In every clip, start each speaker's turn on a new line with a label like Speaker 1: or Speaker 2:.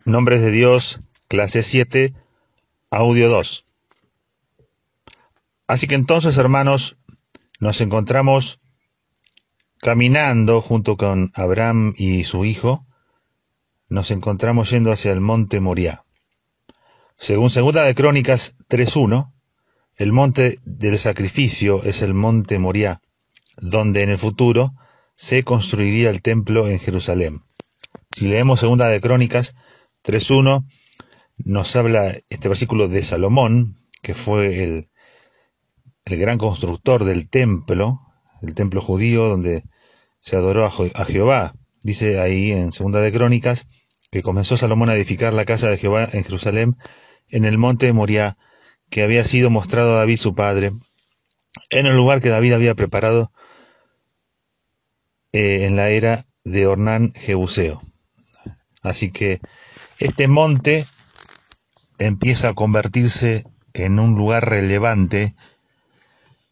Speaker 1: Nombres de Dios, clase 7, audio 2. Así que entonces, hermanos, nos encontramos caminando junto con Abraham y su hijo, nos encontramos yendo hacia el monte Moriah. Según Segunda de Crónicas 3:1, el monte del sacrificio es el monte Moriah, donde en el futuro se construiría el templo en Jerusalén. Si leemos Segunda de Crónicas 3:1, nos habla este versículo de Salomón, que fue el gran constructor del templo, el templo judío donde se adoró a Jehová. Dice ahí en Segunda de Crónicas que comenzó Salomón a edificar la casa de Jehová en Jerusalén, en el monte de Moriah, que había sido mostrado a David su padre, en el lugar que David había preparado en la era de Ornán Jebuseo. Así que este monte empieza a convertirse en un lugar relevante,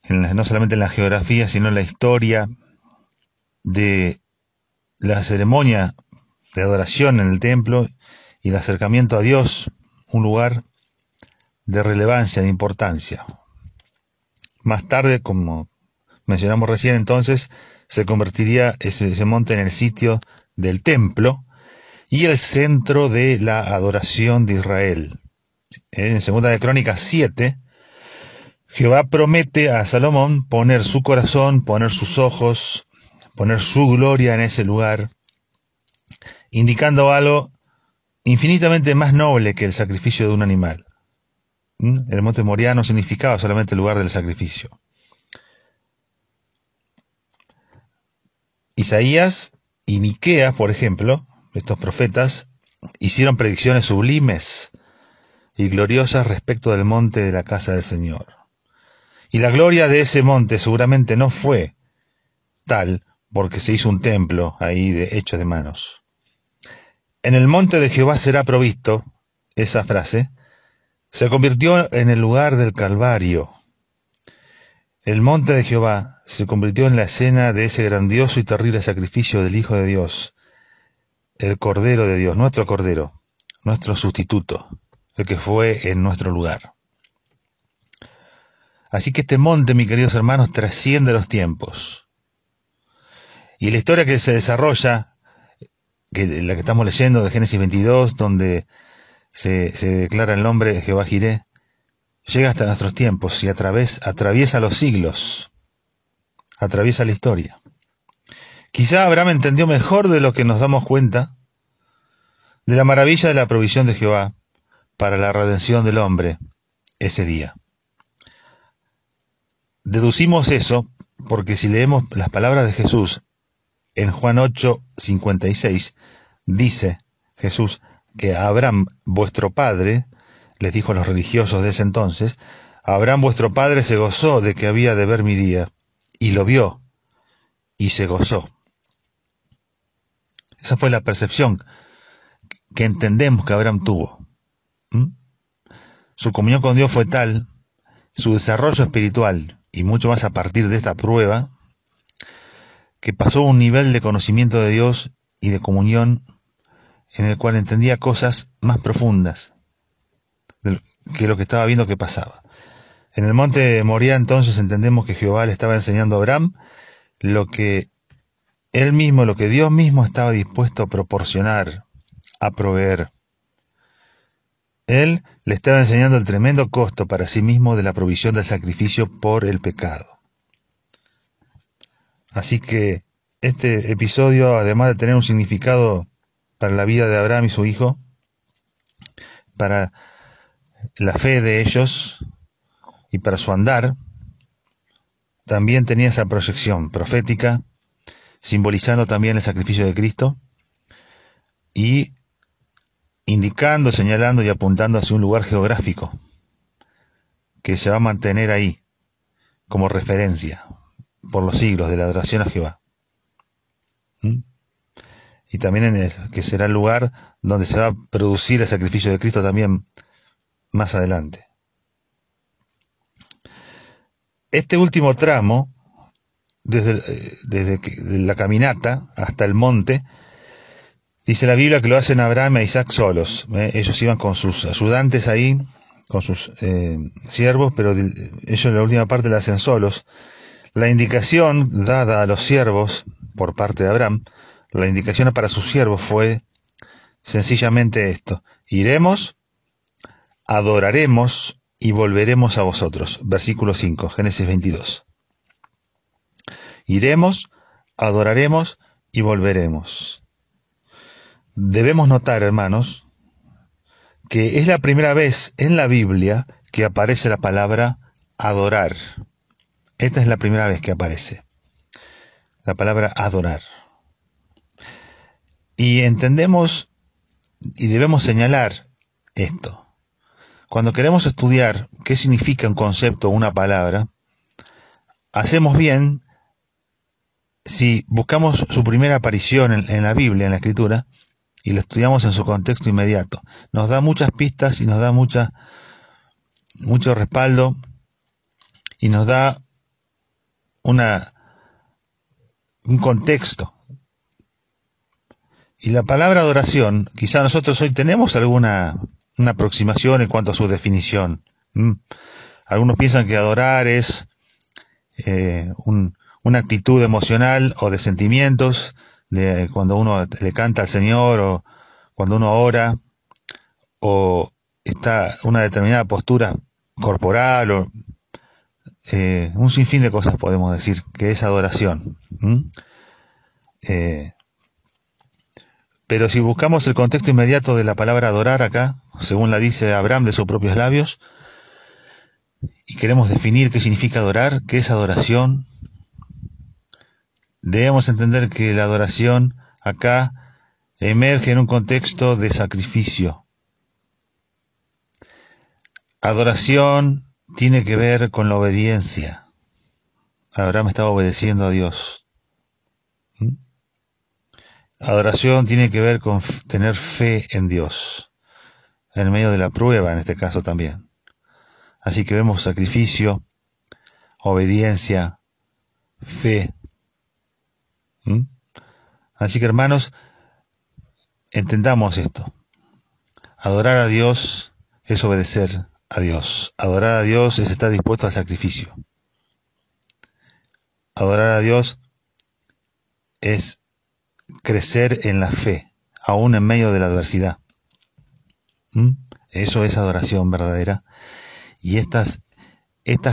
Speaker 1: no solamente en la geografía, sino en la historia de la ceremonia de adoración en el templo y el acercamiento a Dios, un lugar de relevancia, de importancia. Más tarde, como mencionamos recién, entonces se convertiría ese monte en el sitio del templo y el centro de la adoración de Israel. En Segunda de Crónicas 7, Jehová promete a Salomón poner su corazón, poner sus ojos, poner su gloria en ese lugar, indicando algo infinitamente más noble que el sacrificio de un animal. El monte Moriah no significaba solamente el lugar del sacrificio. Isaías y Miqueas, por ejemplo, estos profetas, hicieron predicciones sublimes y gloriosas respecto del monte de la casa del Señor. Y la gloria de ese monte seguramente no fue tal porque se hizo un templo ahí hecho de manos. En el monte de Jehová será provisto, esa frase, se convirtió en el lugar del Calvario. El monte de Jehová se convirtió en la escena de ese grandioso y terrible sacrificio del Hijo de Dios, el Cordero de Dios, nuestro Cordero, nuestro sustituto, el que fue en nuestro lugar. Así que este monte, mis queridos hermanos, trasciende los tiempos. Y la historia que se desarrolla, la que estamos leyendo de Génesis 22, donde se declara el nombre de Jehová Jireh, llega hasta nuestros tiempos y atraviesa los siglos, atraviesa la historia. Quizá Abraham entendió mejor de lo que nos damos cuenta de la maravilla de la provisión de Jehová para la redención del hombre ese día. Deducimos eso porque si leemos las palabras de Jesús en Juan 8:56, dice Jesús que a Abraham, vuestro padre, les dijo a los religiosos de ese entonces, Abraham vuestro padre se gozó de que había de ver mi día, y lo vio, y se gozó. Esa fue la percepción que entendemos que Abraham tuvo. Su comunión con Dios fue tal, su desarrollo espiritual, y mucho más a partir de esta prueba, que pasó a un nivel de conocimiento de Dios y de comunión en el cual entendía cosas más profundas que lo que estaba viendo que pasaba. En el monte Moriah entonces entendemos que Jehová le estaba enseñando a Abraham lo que él mismo, lo que Dios mismo estaba dispuesto a proporcionar, a proveer. Él le estaba enseñando el tremendo costo para sí mismo de la provisión del sacrificio por el pecado. Así que este episodio, además de tener un significado para la vida de Abraham y su hijo, para la fe de ellos y para su andar, también tenía esa proyección profética, simbolizando también el sacrificio de Cristo y indicando, señalando y apuntando hacia un lugar geográfico que se va a mantener ahí como referencia por los siglos de la adoración a Jehová. Y también que será el lugar donde se va a producir el sacrificio de Cristo también más adelante. Este último tramo, desde la caminata hasta el monte, Dice la Biblia que lo hacen Abraham e Isaac solos. Ellos iban con sus ayudantes ahí, con sus siervos, pero ellos en la última parte la hacen solos. La indicación dada a los siervos por parte de Abraham, la indicación para sus siervos fue sencillamente esto: iremos, adoraremos y volveremos a vosotros. Versículo 5, Génesis 22. Iremos, adoraremos y volveremos. Debemos notar, hermanos, que es la primera vez en la Biblia que aparece la palabra adorar. Esta es la primera vez que aparece la palabra adorar. Y entendemos y debemos señalar esto. Cuando queremos estudiar qué significa un concepto o una palabra, hacemos bien si buscamos su primera aparición en la Biblia, en la Escritura, y la estudiamos en su contexto inmediato. Nos da muchas pistas y nos da mucho respaldo y nos da un contexto. Y la palabra adoración, quizá nosotros hoy tenemos una aproximación en cuanto a su definición. Algunos piensan que adorar es una actitud emocional o de sentimientos, de cuando uno le canta al Señor, o cuando uno ora, o está una determinada postura corporal, o un sinfín de cosas podemos decir que es adoración. Pero si buscamos el contexto inmediato de la palabra adorar acá, según la dice Abraham de sus propios labios, y queremos definir qué significa adorar, qué es adoración, debemos entender que la adoración acá emerge en un contexto de sacrificio. Adoración tiene que ver con la obediencia. Abraham estaba obedeciendo a Dios. Adoración tiene que ver con tener fe en Dios, en medio de la prueba, en este caso también. Así que vemos sacrificio, obediencia, fe. Así que, hermanos, entendamos esto. Adorar a Dios es obedecer a Dios. Adorar a Dios es estar dispuesto al sacrificio. Adorar a Dios es crecer en la fe, aún en medio de la adversidad. Eso es adoración verdadera. Y estas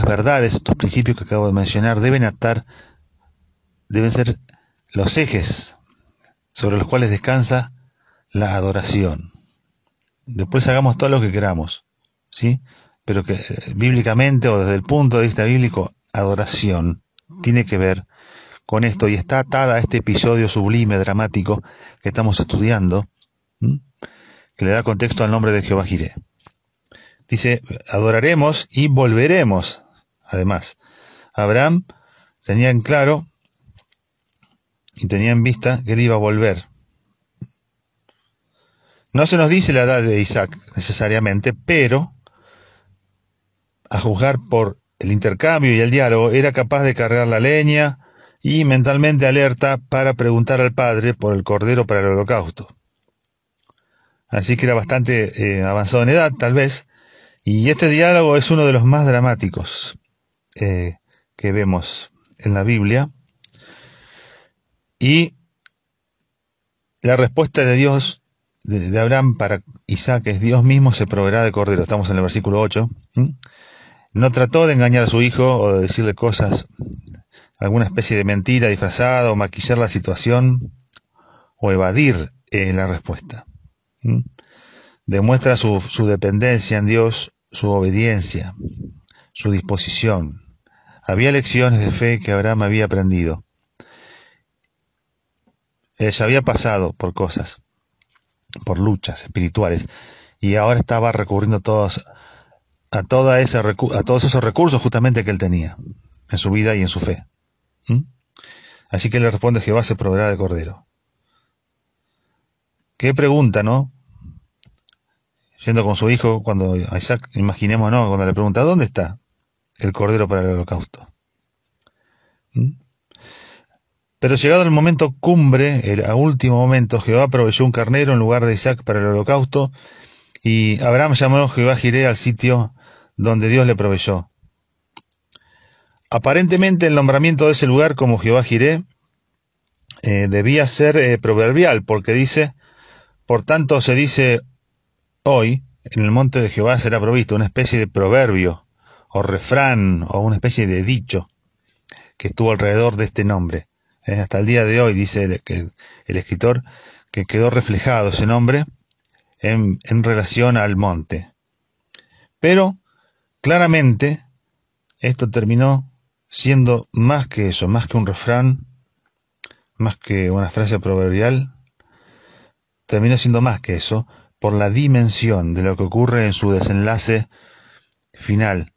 Speaker 1: verdades, estos principios que acabo de mencionar, deben ser los ejes sobre los cuales descansa la adoración. Después hagamos todo lo que queramos, ¿sí? Pero que bíblicamente, o desde el punto de vista bíblico, adoración tiene que ver con esto, y está atada a este episodio sublime, dramático, que estamos estudiando, que le da contexto al nombre de Jehová Jireh. Dice, adoraremos y volveremos. Además, Abraham tenía en claro y tenía en vista que él iba a volver. No se nos dice la edad de Isaac necesariamente, pero a juzgar por el intercambio y el diálogo, era capaz de cargar la leña y mentalmente alerta para preguntar al padre por el cordero para el holocausto. Así que era bastante avanzado en edad, tal vez, y este diálogo es uno de los más dramáticos que vemos en la Biblia. Y la respuesta de Dios, de Abraham para Isaac, es: Dios mismo se proveerá de cordero. Estamos en el versículo 8. No trató de engañar a su hijo o de decirle cosas, alguna especie de mentira disfrazada, o maquillar la situación, o evadir la respuesta. Demuestra su dependencia en Dios, su obediencia, su disposición. Había lecciones de fe que Abraham había aprendido. Él ya había pasado por cosas, por luchas espirituales, y ahora estaba recurriendo a todos esos recursos justamente que él tenía en su vida y en su fe. Así que le responde: Jehová se proveerá de cordero. Qué pregunta, ¿no? Yendo con su hijo, cuando a Isaac, imaginemos, ¿no?, cuando le pregunta: ¿dónde está el cordero para el holocausto? Pero llegado el momento cumbre, a último momento, Jehová proveyó un carnero en lugar de Isaac para el holocausto, y Abraham llamó a Jehová Jireh al sitio donde Dios le proveyó. Aparentemente el nombramiento de ese lugar como Jehová Jireh debía ser proverbial, porque dice, por tanto se dice hoy, en el monte de Jehová será provisto, una especie de proverbio, o refrán, o una especie de dicho, que estuvo alrededor de este nombre. Hasta el día de hoy, dice el escritor, que quedó reflejado ese nombre en relación al monte. Pero, claramente, esto terminó siendo más que eso, más que un refrán, más que una frase proverbial, terminó siendo más que eso, por la dimensión de lo que ocurre en su desenlace final.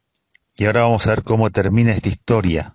Speaker 1: Y ahora vamos a ver cómo termina esta historia.